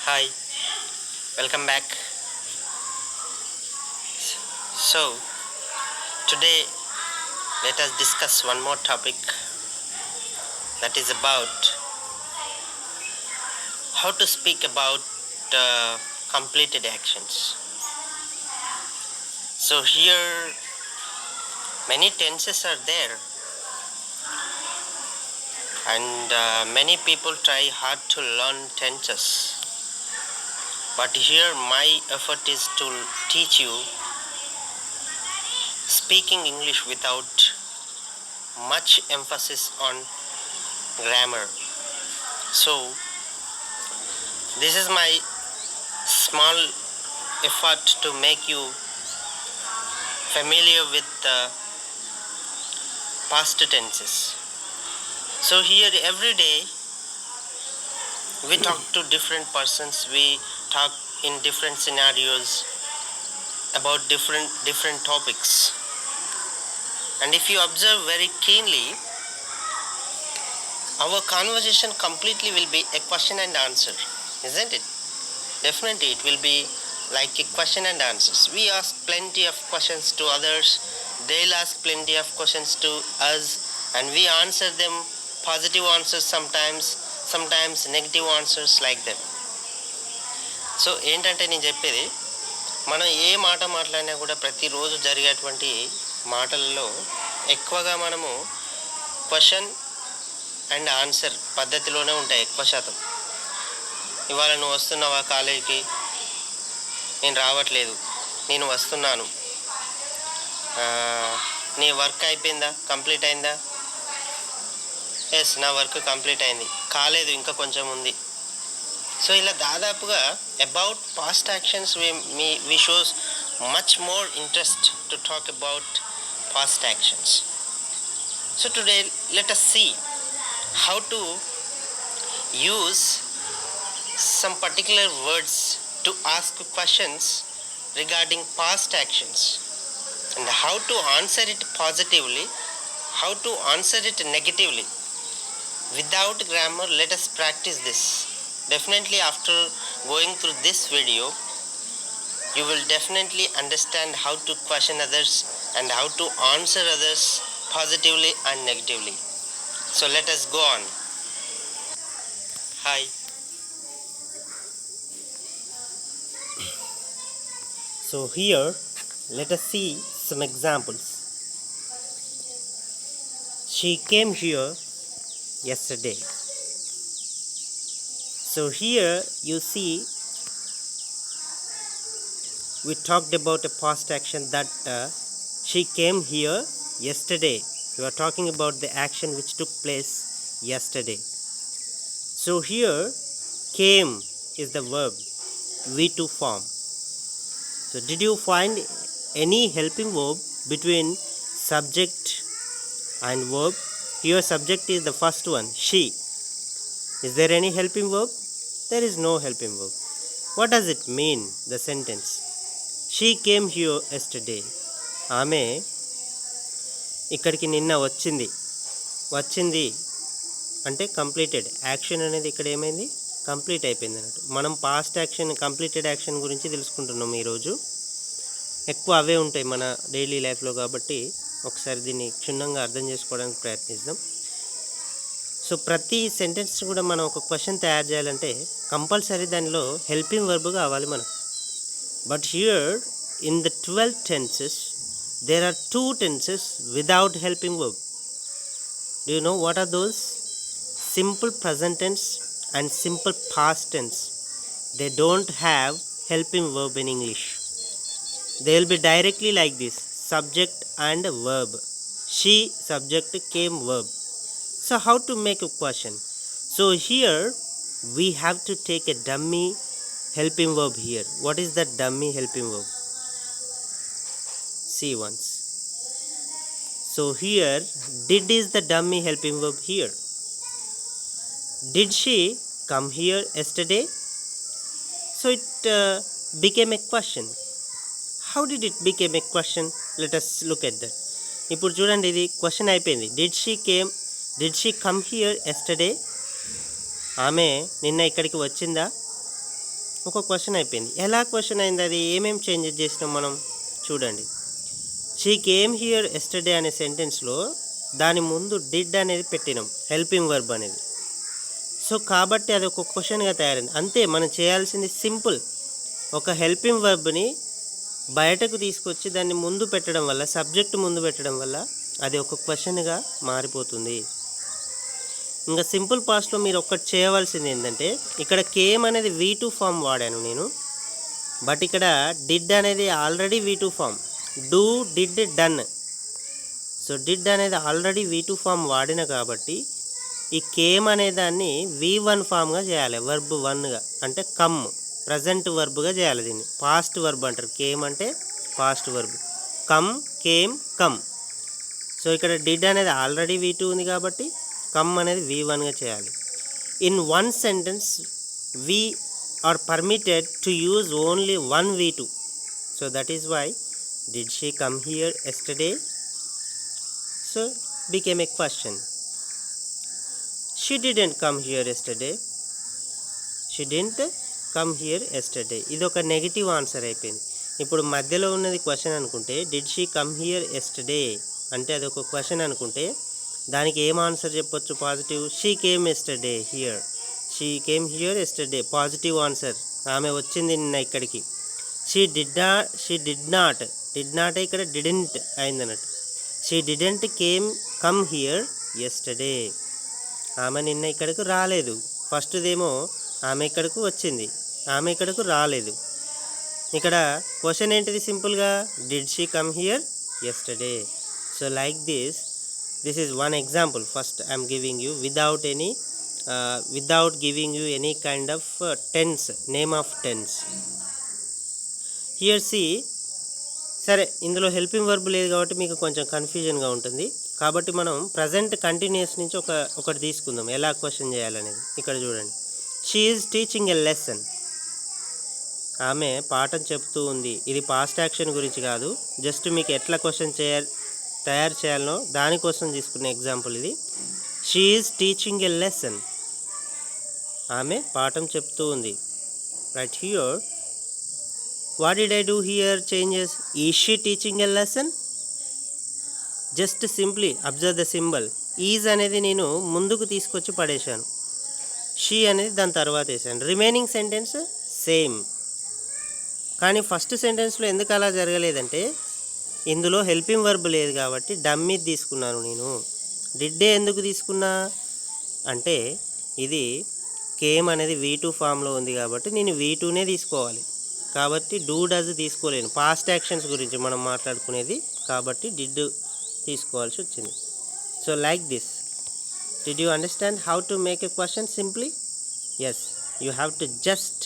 Hi, welcome back. So, today let us discuss one more topic, that is about how to speak about completed actions. So, here many tenses are there, and many people try hard to learn tenses. But here, my effort is to teach you speaking English without much emphasis on grammar. So, this is my small effort to make you familiar with the past tenses. So here every day we talk to different persons, we talk in different scenarios about different topics. And if you observe very keenly, our conversation completely will be a question and answer, isn't it? Definitely it will be like a question and answers. We ask plenty of questions to others, they'll ask plenty of questions to us, and we answer them positive answers sometimes negative answers like them. So ఏంటంటే నేను చెప్పేది, మనం ఏ మాట మాట్లాడినా కూడా ప్రతిరోజు జరిగేటువంటి మాటలలో ఎక్కువగా మనము క్వశ్చన్ అండ్ ఆన్సర్ పద్ధతిలోనే ఉంటాయి ఎక్కువ శాతం. ఇవాళ నువ్వు వస్తున్నావా కాలేజీకి? నేను రావట్లేదు. నేను వస్తున్నాను. నీ వర్క్ అయిపోయిందా, కంప్లీట్ అయిందా? ఎస్, నా వర్క్ కంప్లీట్ అయింది. కాలేదు, ఇంకా కొంచెం ఉంది. సో ఇలా దాదాపుగా about past actions we shows much more interest to talk about past actions. So today let us see how to use some particular words to ask questions regarding past actions and how to answer it positively, how to answer it negatively. Without grammar, let us practice this. Definitely after going through this video, you will definitely understand how to question others and how to answer others positively and negatively. So let us go on. Hi. So here let us see some examples. She came here yesterday. So here you see we talked about a past action that she came here yesterday. We are talking about the action which took place yesterday. So here came is the verb, V2 form. So did you find any helping verb between subject and verb? Here subject is the first one, she. Is there any helping verb? There is no helping verb. What does it mean, the sentence? She came here yesterday. ఆమె ఇక్కడికి నిన్న వచ్చింది అంటే completed action అనేది ఇక్కడ ఏమైంది, complete అయిపోయింది అన్నట్టు. మనం పాస్ట్ యాక్షన్, కంప్లీటెడ్ యాక్షన్ గురించి తెలుసుకుంటున్నాం ఈరోజు. ఎక్కువ అవే ఉంటాయి మన డైలీ లైఫ్లో కాబట్టి ఒకసారి దీన్ని క్షుణ్ణంగా అర్థం చేసుకోవడానికి ప్రయత్నిద్దాం. సో ప్రతి సెంటెన్స్ కూడా మనం ఒక క్వశ్చన్ తయారు చేయాలంటే కంపల్సరీ దానిలో హెల్పింగ్ వర్బ్ కావాలి మనకు. But here in the 12 tenses there are 2 tenses without helping verb. Do you know what are those? Simple present tense and simple past tense. They don't have helping verb in English. They will be directly like this, subject and verb. She subject, came verb. So how to make a question? So here we have to take a dummy helping verb here. What is that dummy helping verb? See once. So here did is the dummy helping verb here. Did she come here yesterday? So it became a question. How did it become a question? Let us look at that. ఇప్పుడు చూడండి, ఇది question అయిపోయింది. Did she come here yesterday? ఆమె నిన్న ఇక్కడికి వచ్చిందా? ఒక question అయిపోయింది. ఎలా క్వశ్చన్ అయింది, అది ఏమేమి చేంజెస్ చేసినాం మనం చూడండి. షీ కేమ్ హియర్ ఎస్టర్డే అనే సెంటెన్స్లో దాని ముందు డిడ్ అనేది పెట్టినాం, హెల్పింగ్ వర్బ్ అనేది. సో కాబట్టి అది ఒక క్వశ్చన్గా తయారైంది. అంతే, మనం చేయాల్సింది సింపుల్. ఒక హెల్పింగ్ వర్బ్ని బయటకు తీసుకొచ్చి దాన్ని ముందు పెట్టడం వల్ల, సబ్జెక్ట్ ముందు పెట్టడం వల్ల అది ఒక క్వశ్చన్గా మారిపోతుంది. ఇంకా సింపుల్ పాస్ట్లో మీరు ఒక్కటి చేయవలసింది ఏంటంటే, ఇక్కడ కేమ్ అనేది V2 ఫామ్ వాడాను నేను, బట్ ఇక్కడ డిడ్ అనేది already V2 form. Do, did, done. So did అనేది ఆల్రెడీ V2 ఫామ్ వాడిన కాబట్టి ఈ కేమ్ అనే దాన్ని V1 ఫామ్గా చేయాలి, వర్బ్ 1గా, అంటే కమ్, ప్రజెంట్ వర్బ్గా చేయాలి. దీన్ని పాస్ట్ వర్బ్ అంటారు. కేమ్ అంటే past verb. Come, came, come. So ఇక్కడ డిడ్ అనేది ఆల్రెడీ V2 ఉంది కాబట్టి కమ్ అనేది V1గా చేయాలి. In one sentence we are permitted to use only one V2. So that is why did she come here yesterday? So became a question. She didn't come here yesterday. She didn't come here yesterday. ఇది ఒక negative answer అయిపోయింది. ఇప్పుడు మధ్యలో ఉన్నది question అనుకుంటే, did she come here yesterday అంటే అది ఒక క్వశ్చన్ అనుకుంటే దానికి ఏం ఆన్సర్ చెప్పొచ్చు? Positive. She came yesterday here. She came here yesterday, positive answer. ఆమె వచ్చింది నిన్న ఇక్కడికి. She did not, did not ఇక్కడ డిడెంట్ అయింది అన్నట్టు. She didn't come here yesterday. ఆమె నిన్న ఇక్కడికి రాలేదు. ఫస్ట్దేమో ఆమె ఇక్కడకు వచ్చింది, ఆమె ఇక్కడకు రాలేదు. ఇక్కడ క్వశ్చన్ ఏంటిది? సింపుల్గా did she come here yesterday. So like this is one example. First I am giving you without giving you any kind of tense, name of tense. Here see, సరే ఇందులో హెల్పింగ్ వర్బ్ లేదు కాబట్టి మీకు కొంచెం కన్ఫ్యూజన్గా ఉంటుంది. కాబట్టి మనం ప్రజెంట్ కంటిన్యూస్ నుంచి ఒకటి తీసుకుందాం, ఎలా క్వశ్చన్ చేయాలనేది. ఇక్కడ చూడండి, she is teaching a lesson. ఆమె పాఠం చెప్తూ ఉంది. ఇది పాస్ట్ యాక్షన్ గురించి కాదు, జస్ట్ మీకు ఎట్లా క్వశ్చన్ తయారు చేయాలనో దానికోసం తీసుకునే ఎగ్జాంపుల్ ఇది. She is teaching a lesson. ఆమె పాఠం చెప్తూ ఉంది. Right here what did I do here changes. Is she teaching a lesson? Just simply observe the symbol. Is అనేది నేను ముందుకు తీసుకొచ్చి పడేశాను, షీ అనేది దాని తర్వాత వేసాను. Remaining sentence same. కానీ ఫస్ట్ సెంటెన్స్లో ఎందుకు అలా జరగలేదంటే, ఇందులో హెల్పింగ్ వర్బ్ లేదు కాబట్టి డమ్మీ తీసుకున్నాను నేను. డిడ్డే ఎందుకు తీసుకున్నా అంటే, ఇది కేమ్ అనేది V2 ఫామ్లో ఉంది కాబట్టి నేను V2నే తీసుకోవాలి. కాబట్టి డూ డజ్ తీసుకోలేను. పాస్ట్ యాక్షన్స్ గురించి మనం మాట్లాడుకునేది కాబట్టి డిడ్ తీసుకోవాల్సి వచ్చింది. So like this. Did you understand how to make a question simply? Yes, you have to just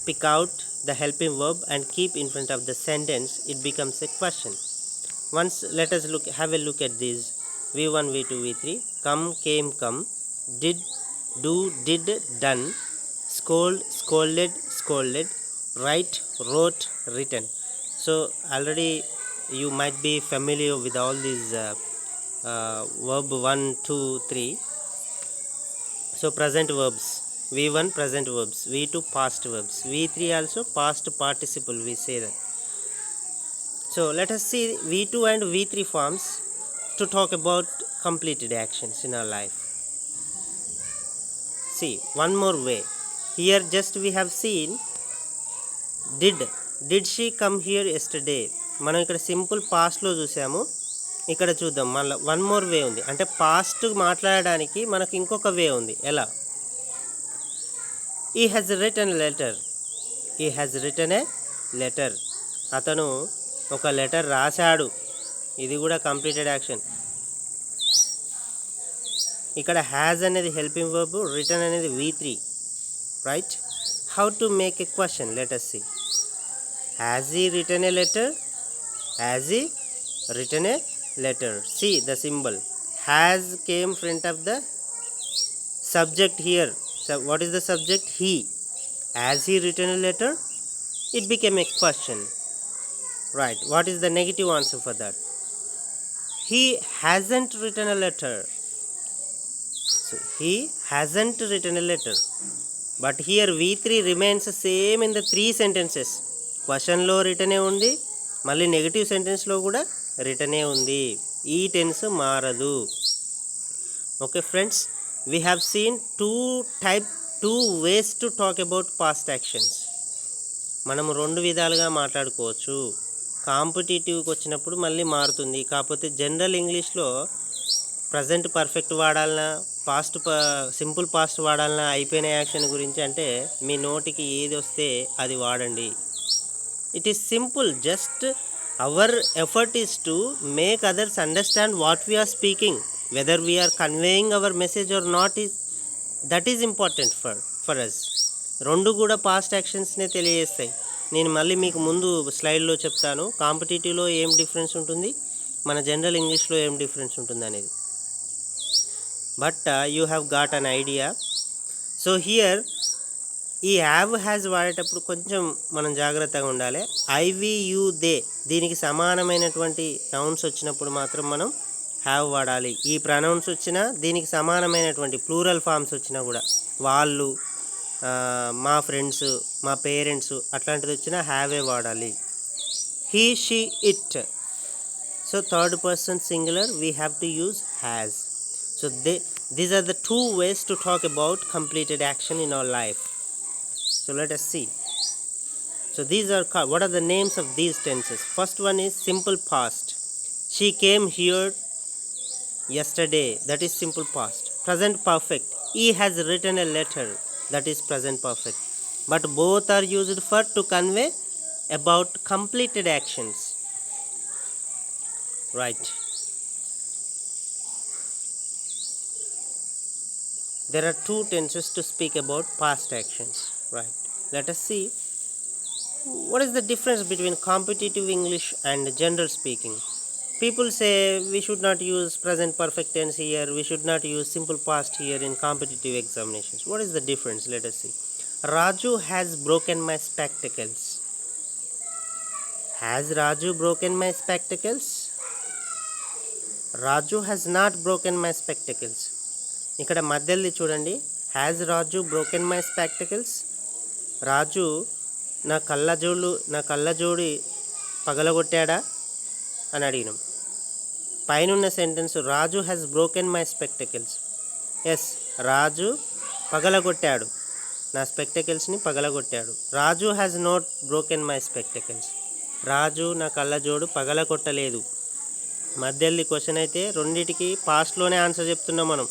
pick out the helping verb and keep in front of the sentence. It becomes a question. Once let us have a look at these. V1, V2, V3. Come, came, come. Did, do, did, done. Scold, scolded, scolded. Write, wrote, written. So already you might be familiar with all these verb 1, 2, 3. So present verbs. V1 present verbs, V2 past verbs, V3 also past participle, we say that. So let us see V2 and V3 forms to talk about completed actions in our life. See, one more way. Here just we have seen did she come here yesterday. మనం ఇక్కడ simple పాస్ట్లో చూసాము, ఇక్కడ చూద్దాం. మళ్ళీ one more వే ఉంది. అంటే past మాట్లాడడానికి మనకు ఇంకొక వే ఉంది. ఎలా? He has written a letter. He has written a letter. అతను ఒక లెటర్ రాశాడు. ఇది కూడా కంప్లీటెడ్ యాక్షన్. ఇక్కడ హ్యాజ్ అనేది హెల్పింగ్ వర్బ్, రిటర్న్ అనేది V3. Right? How to make a question? Let us see. Has he written a letter? Has he written a letter? See the symbol. Has came front of the subject here. So what is the subject? He. Has he written a letter? It became a question. Right. What is the negative answer for that? He hasn't written a letter. So he hasn't written a letter. But here V3 remains same in the 3 sentences. క్వశ్చన్లో రిటర్నే ఉంది, మళ్ళీ negative సెంటెన్స్లో కూడా రిటర్నే ఉంది. ఈ tense మారదు. Okay friends, we have seen two ways to talk about past actions. మనం 2 విధాలుగా మాట్లాడుకోవచ్చు. కాంపిటేటివ్కి వచ్చినప్పుడు మళ్ళీ మారుతుంది. కాకపోతే జనరల్ ఇంగ్లీష్లో ప్రజెంట్ పర్ఫెక్ట్ వాడాలన్నా, సింపుల్ పాస్ట్ వాడాలన్నా, అయిపోయిన యాక్షన్ గురించి అంటే మీ నోటికి ఏది వస్తే అది వాడండి. It is simple. Just our effort is to make others understand what we are speaking, whether we are conveying our message or not. That is important for us. 2 కూడా past యాక్షన్స్నే తెలియజేస్తాయి. నేను మళ్ళీ మీకు ముందు స్లైడ్లో చెప్తాను కాంపిటేటివ్లో ఏం డిఫరెన్స్ ఉంటుంది, మన జనరల్ ఇంగ్లీష్లో ఏం డిఫరెన్స్ ఉంటుంది అనేది. But you have got an idea. So here ఈ హ్యాజ్ వాడేటప్పుడు కొంచెం మనం జాగ్రత్తగా ఉండాలి. ఐవి యూ దే దీనికి సమానమైనటువంటి నౌన్స్ వచ్చినప్పుడు మాత్రం మనం హ్యావ్ వాడాలి. ఈ ప్రనౌన్స్ వచ్చినా, దీనికి సమానమైనటువంటి ప్లూరల్ ఫామ్స్ వచ్చినా కూడా, వాళ్ళు, మా ఫ్రెండ్స్, మా పేరెంట్స్ అట్లాంటిది వచ్చినా హ్యావే వాడాలి. He, she, it. So third person singular we have to use has. So these are the 2 ways to talk about completed action in our life. So let us see. So these are, what are the names of these tenses? First one is simple past. She came here yesterday. That is simple past. Present perfect. He has written a letter. That is present perfect. But both are used for to convey about completed actions. Right. There are 2 tenses to speak about past actions, right? Let us see what is the difference between competitive English and general speaking. People say we should not use present perfect tense here, we should not use simple past here in competitive examinations. What is the difference? Let us see. Raju has broken my spectacles. Has Raju broken my spectacles? Raju has not broken my spectacles. ఇక్కడ మధ్యలో చూడండి, has Raju broken my spectacles. Raju నా కళ్ళజోడి పగలగొట్టాడా అని అడిగినాం. పైనున్న sentence Raju has broken my spectacles. Yes, Raju పగలగొట్టాడు, నా స్పెక్టకల్స్ని పగలగొట్టాడు. Raju has not broken my spectacles. Raju నా కళ్ళజోడు పగలగొట్టలేదు. మధ్యలో క్వశ్చన్ అయితే రెండింటికి పాస్ట్లోనే ఆన్సర్ చెప్తున్నాం మనం.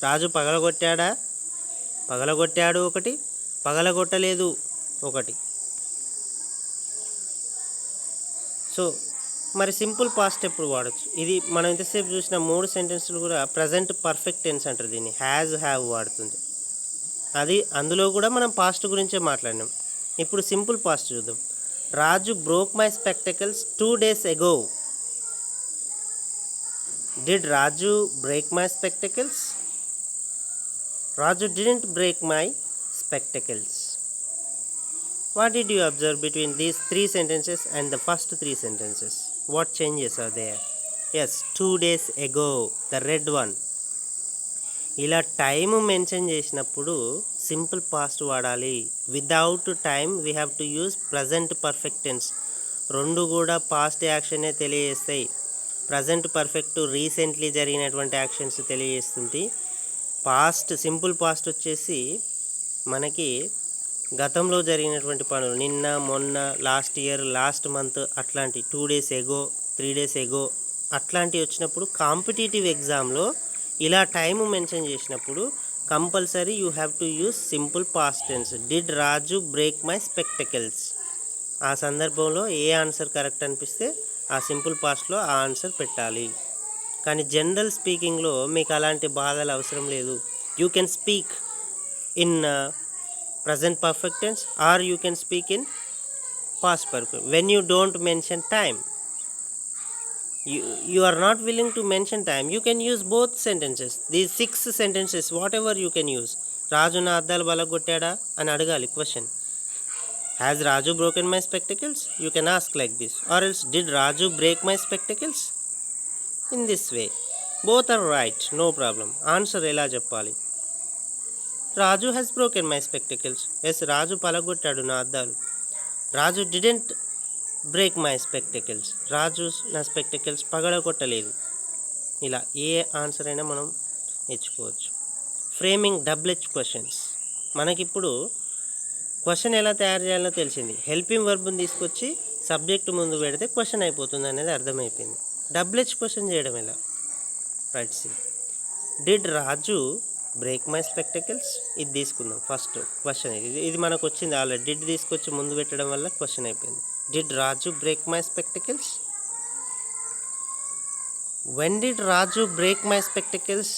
రాజు పగలగొట్టాడు ఒకటి, పగలగొట్టలేదు ఒకటి. సో మరి సింపుల్ పాస్ట్ ఎప్పుడు వాడచ్చు? ఇది మనం ఇంతసేపు చూసిన 3 సెంటెన్స్లు కూడా ప్రజెంట్ పర్ఫెక్ట్ టెన్స్ అంటారు దీన్ని. హ్యావ్ వాడుతుంది. అందులో కూడా మనం పాస్ట్ గురించే మాట్లాడినాం. ఇప్పుడు సింపుల్ పాస్ట్ చూద్దాం. Raju broke my spectacles 2 days ago. Did Raju break my spectacles? Raju didn't break my spectacles. What did you observe between these 3 sentences and the first 3 sentences? What changes are there? Yes, 2 days ago, the red one. ఇలా time mention చేసినప్పుడు simple past వాడాలి. Without time we have to use present perfect tense. 2 కూడా past యాక్షనే తెలియజేస్తాయి. Present perfect recently జరిగినటువంటి actions తెలియజేస్తుంది. Simple past వచ్చేసి మనకి గతంలో జరిగినటువంటి పనులు, నిన్న, మొన్న, లాస్ట్ ఇయర్, లాస్ట్ మంత్, అట్లాంటి 2 days ago, 3 days ago అట్లాంటివి వచ్చినప్పుడు కాంపిటేటివ్ ఎగ్జామ్లో ఇలా టైం మెన్షన్ చేసినప్పుడు compulsory you have to use simple past tense. Did Raju break my spectacles. ఆ సందర్భంలో ఏ ఆన్సర్ కరెక్ట్ అనిపిస్తే ఆ సింపుల్ పాస్ట్లో ఆ ఆన్సర్ పెట్టాలి. కానీ జనరల్ స్పీకింగ్లో మీకు అలాంటి బాధలు అవసరం లేదు. You can speak in present perfect tense or you can speak in past perfect when you don't mention time. you are not willing to mention time, you can use both sentences. These 6 sentences, whatever you can use. Raju నా అద్దాలు బలగొట్టాడా అని అడగాలి question. Has Raju broken my spectacles? You can ask like this. Or else did Raju break my spectacles? In this way both are right, no problem. Answer ఎలా చెప్పాలి? Raju has broken my spectacles. Yes, Raju పలగొట్టాడు నా అద్దాలు. Raju didn't break my spectacles. Raju నా spectacles పగలగొట్టలేదు. ఇలా ఏ answer అయినా మనం నేర్చుకోవచ్చు. Framing W H questions. మనకిప్పుడు క్వశ్చన్ ఎలా తయారు చేయాలో తెలిసింది. హెల్పింగ్ వర్బ్ని తీసుకొచ్చి సబ్జెక్ట్ ముందు పెడితే క్వశ్చన్ అయిపోతుంది అనేది అర్థమైపోయింది. డబుల్-హెచ్ క్వశ్చన్ చేయడం ఎలా? Right, see. Did Raju break my spectacles? ఇది తీసుకుందాం ఫస్ట్ క్వశ్చన్. ఇది మనకు వచ్చింది ఆల్రెడీ. డిడ్ తీసుకొచ్చి ముందు పెట్టడం వల్ల క్వశ్చన్ అయిపోయింది. Did Raju break my spectacles? When did Raju break my spectacles?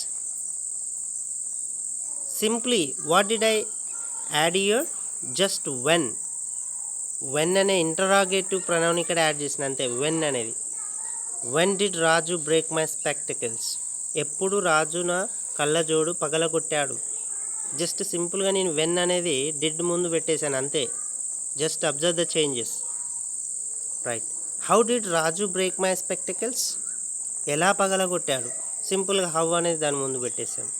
Simply what did I add here? Just when. When అనే ఇంటరాగేటివ్ ప్రొనౌన్ ఇక్కడ యాడ్ చేసిన అంతే. వెన్ అనేది. When did Raju break my spectacles? ఎప్పుడు రాజు నా కళ్ళజోడు పగలగొట్టాడు? జస్ట్ సింపుల్గా నేను వెన్ అనేది డిడ్ ముందు పెట్టేశాను అంతే. Just observe the changes. Right. How did Raju break my spectacles? ఎలా పగలగొట్టాడు? సింపుల్గా హౌ అనేది దాని ముందు పెట్టేశాను.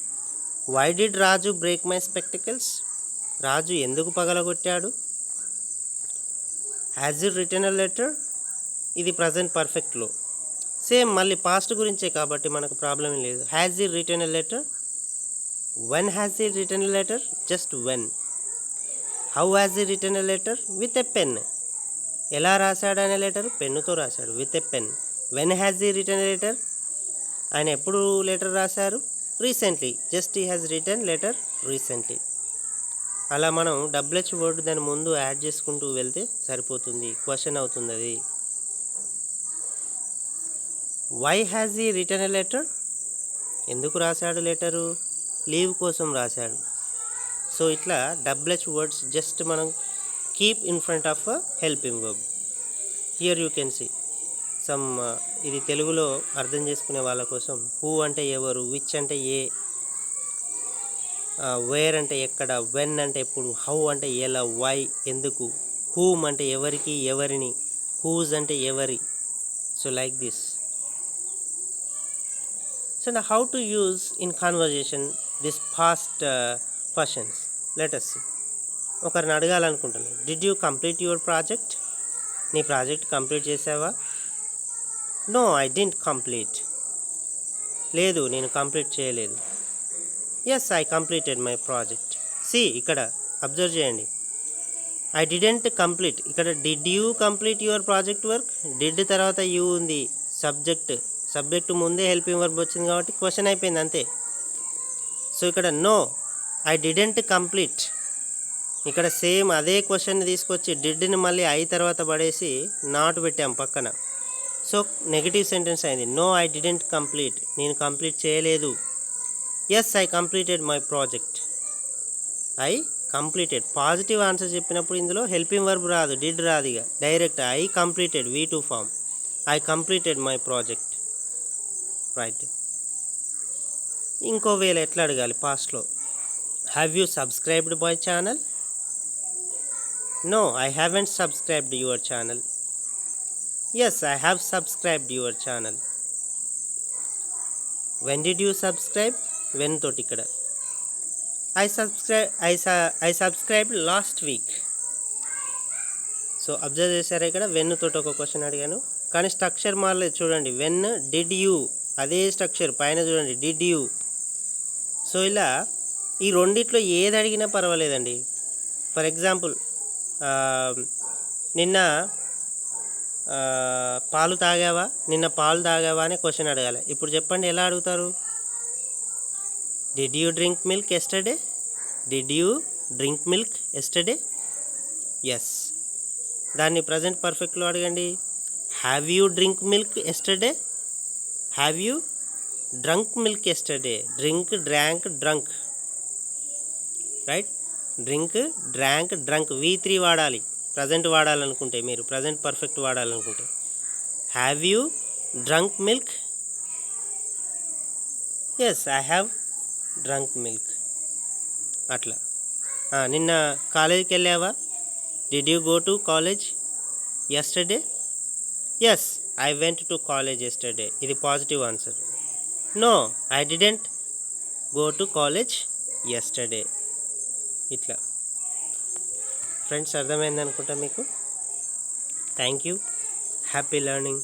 Why did Raju break my spectacles? Raju ఎందుకు పగలగొట్టాడు? Has you written a letter? ఇది ప్రజెంట్ పర్ఫెక్ట్లో. సేమ్ మళ్ళీ పాస్ట్ గురించే కాబట్టి మనకు ప్రాబ్లం ఏం లేదు. Has you written a letter? When has you written a letter? Just when. How has you written a letter? With a pen. ఎలా రాశాడు అనే లెటర్? పెన్నుతో రాశాడు. With a pen. When has you written a letter? ఆయన ఎప్పుడు letter రాశారు? Recently. Just he has written letter recently. అలా మనం డబుల్-హెచ్ వర్డ్ దాని ముందు యాడ్ చేసుకుంటూ వెళ్తే సరిపోతుంది. క్వశ్చన్ అవుతుంది అది. Why has he written a letter? ఎందుకు రాశాడు లెటరు? లీవ్ కోసం రాశాడు. సో ఇట్లా డబుల్-హెచ్ వర్డ్స్ జస్ట్ మనం keep in front of a helping verb. Here you can see some. ఇది తెలుగులో అర్థం చేసుకునే వాళ్ళ కోసం. హూ అంటే ఎవరు, విచ్ అంటే ఏ, వేర్ అంటే ఎక్కడ, వెన్ అంటే ఎప్పుడు, హౌ అంటే ఎలా, వై ఎందుకు, హూమ్ అంటే ఎవరికి ఎవరిని, హూజ్ అంటే ఎవరి. So like this. So now how to use in conversation this past questions. Let us see. ఒకరిని అడగాలనుకుంటున్నాను. Did you complete your project? నీ ప్రాజెక్ట్ కంప్లీట్ చేసావా? No I didn't complete. లేదు, నేను కంప్లీట్ చేయలేదు. Yes I completed my project. See, ఇక్కడ observe చేయండి. I didn't complete. ఇక్కడ did you complete your project work? Did తర్వాత యూ ఉంది. సబ్జెక్ట్ ముందే హెల్పింగ్ వర్బ్ వచ్చింది కాబట్టి క్వశ్చన్ అయిపోయింది అంతే. సో ఇక్కడ నో ఐ డిడెంట్ కంప్లీట్. ఇక్కడ సేమ్ అదే క్వశ్చన్ తీసుకొచ్చి డిడ్ని మళ్ళీ ఐ తర్వాత పడేసి నాట్ పెట్టాం పక్కన. సో నెగిటివ్ సెంటెన్స్ అయింది. No I didn't complete. నేను కంప్లీట్ చేయలేదు. Yes I completed my project. I completed. Positive answer చెప్పినప్పుడు ఇందులో హెల్పింగ్ వర్బ్ రాదు, డిడ్ రాదు. ఇక direct I completed, V2 form. I completed my project. Right. ఇంకో వేళ ఎట్లా అడగాలి పాస్ట్లో? Have you subscribed my channel? No I haven't subscribed your channel. Yes I have subscribed your channel. When did you subscribe? When తోటి ఇక్కడ. I subscribed last week. So observe చేశారా, ఇక్కడ when తోటి ఒక క్వశ్చన్ అడిగాను కానీ స్ట్రక్చర్ మారలేదు. చూడండి, వెన్ డిడ్ యూ అదే స్ట్రక్చర్. పైన చూడండి డిడ్ యూ. సో ఇలా ఈ రెండిట్లో ఏది అడిగినా పర్వాలేదండి. ఫర్ ఎగ్జాంపుల్, నిన్న పాలు తాగావా, నిన్న పాలు తాగావా అనే క్వశ్చన్ అడగాలి. ఇప్పుడు చెప్పండి ఎలా అడుగుతారు? Did you drink milk yesterday? Did you drink milk yesterday? Yes. దాన్ని ప్రజెంట్ పర్ఫెక్ట్లో అడగండి. Have you drink milk yesterday? Have you drunk milk yesterday? Drink, drank, drunk. Right. Drink, drank, drunk. V3 వాడాలి present వాడాలనుకుంటే. మీరు present perfect వాడాలనుకుంటే have you drunk milk? Yes I have drunk milk. అట్లా. నిన్న కాలేజీకి వెళ్ళావా? Did you go to college yesterday? Yes I went to college yesterday. ఇది positive answer. No I didn't go to college yesterday. ఇట్లా. Friends, అర్థమైంది అనుకుంటా మీకు. Thank you. Happy learning.